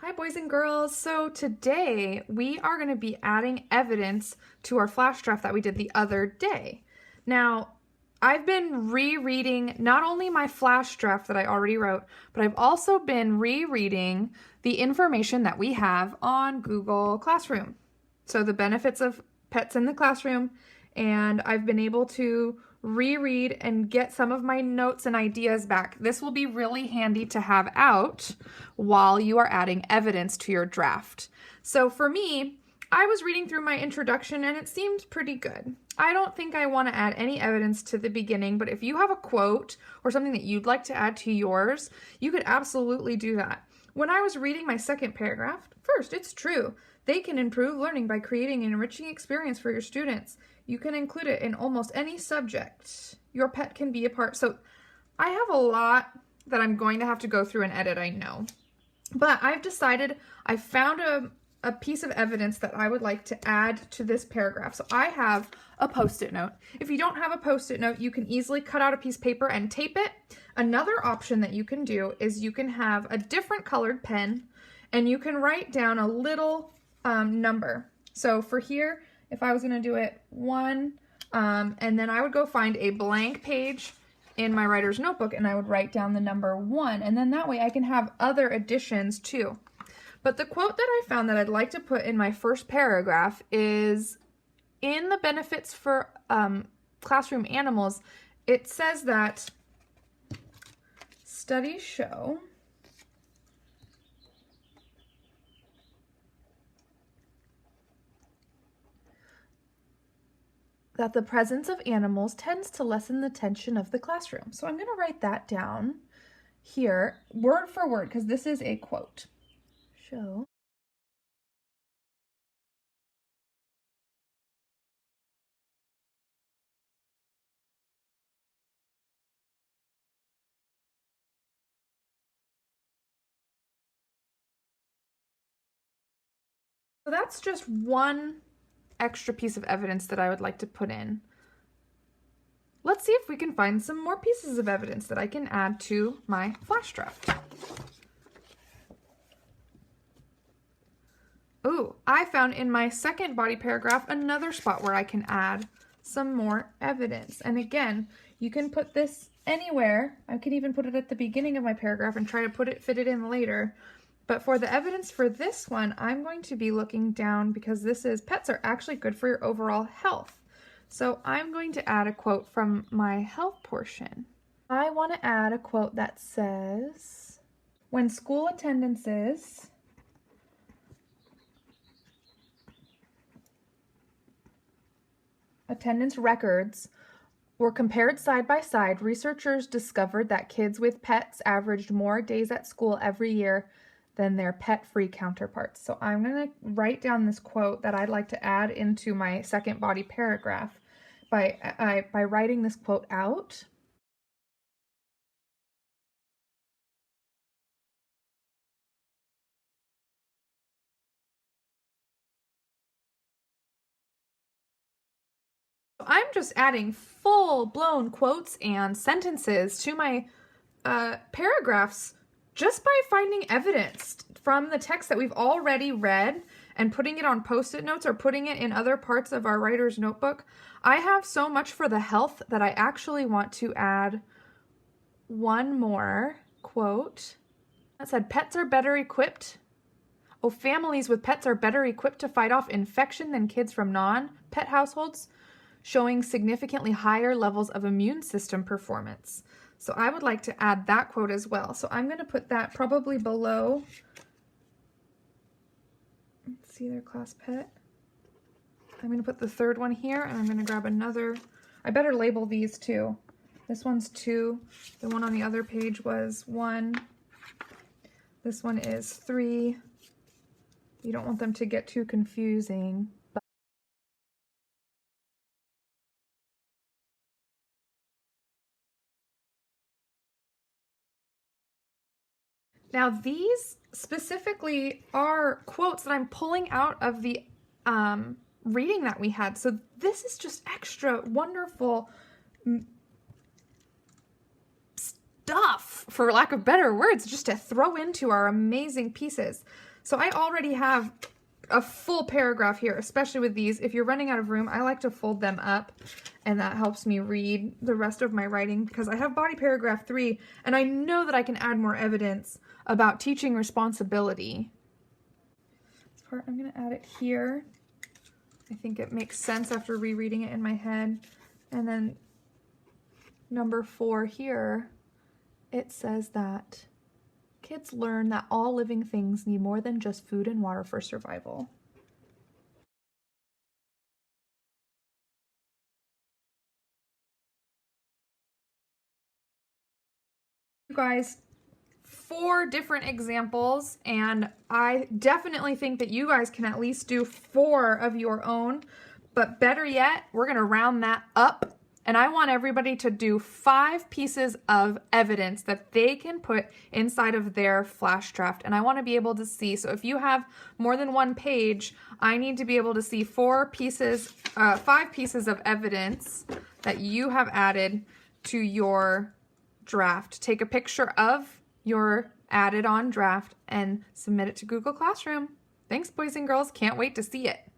Hi, boys and girls. So today we are going to be adding evidence to our flash draft that we did the other day. Now, I've been rereading not only my flash draft that I already wrote, but I've also been rereading the information that we have on Google Classroom. So the benefits of pets in the classroom, and I've been able to reread and get some of my notes and ideas back. This will be really handy to have out while you are adding evidence to your draft. So for me, I was reading through my introduction and it seemed pretty good. I don't think I want to add any evidence to the beginning, but if you have a quote or something that you'd like to add to yours, you could absolutely do that. When I was reading my second paragraph, first, it's true. They can improve learning by creating an enriching experience for your students. You can include it in almost any subject. Your pet can be a part. So I have a lot that I'm going to have to go through and edit, I know. But I've decided, I found a piece of evidence that I would like to add to this paragraph. So I have a Post-it note. If you don't have a Post-it note, you can easily cut out a piece of paper and tape it. Another option that you can do is you can have a different colored pen and you can write down a little number. So for here, if I was going to do it 1, and then I would go find a blank page in my writer's notebook and I would write down the number 1, and then that way I can have other additions too. But the quote that I found that I'd like to put in my first paragraph is, in the benefits for classroom animals, it says that studies show that the presence of animals tends to lessen the tension of the classroom. So I'm going to write that down here, word for word, because this is a quote. Show So that's just one extra piece of evidence that I would like to put in. Let's see if we can find some more pieces of evidence that I can add to my flash draft. Ooh, I found in my second body paragraph another spot where I can add some more evidence. And again, you can put this anywhere. I can even put it at the beginning of my paragraph and try to fit it in later. But for the evidence for this one, I'm going to be looking down because this is, pets are actually good for your overall health. So I'm going to add a quote from my health portion. I want to add a quote that says, when school attendance records were compared side by side, researchers discovered that kids with pets averaged more days at school every year than their pet-free counterparts. So I'm going to write down this quote that I'd like to add into my second body paragraph by writing this quote out. I'm just adding full-blown quotes and sentences to my paragraphs just by finding evidence from the text that we've already read and putting it on Post-it notes or putting it in other parts of our writer's notebook. I have so much for the health that I actually want to add one more quote that said, pets are better equipped. Oh, families with pets are better equipped to fight off infection than kids from non-pet households, showing significantly higher levels of immune system performance. So I would like to add that quote as well. So I'm going to put that probably below. Let's see their class pet. I'm going to put the third one here, and I'm going to grab another. I better label these too. This one's 2. The one on the other page was 1. This one is 3. You don't want them to get too confusing. Now these specifically are quotes that I'm pulling out of the reading that we had. So this is just extra wonderful stuff, for lack of better words, just to throw into our amazing pieces. So I already have a full paragraph here, especially with these. If you're running out of room, I like to fold them up, and that helps me read the rest of my writing because I have body paragraph 3, and I know that I can add more evidence about teaching responsibility. This part, I'm going to add it here. I think it makes sense after rereading it in my head. And then number 4 here, it says that kids learn that all living things need more than just food and water for survival. You guys, 4 different examples, and I definitely think that you guys can at least do 4 of your own, but better yet, we're going to round that up. And I want everybody to do 5 pieces of evidence that they can put inside of their flash draft. And I want to be able to see, so if you have more than 1 page, I need to be able to see 5 pieces of evidence that you have added to your draft. Take a picture of your added on draft and submit it to Google Classroom. Thanks, boys and girls. Can't wait to see it.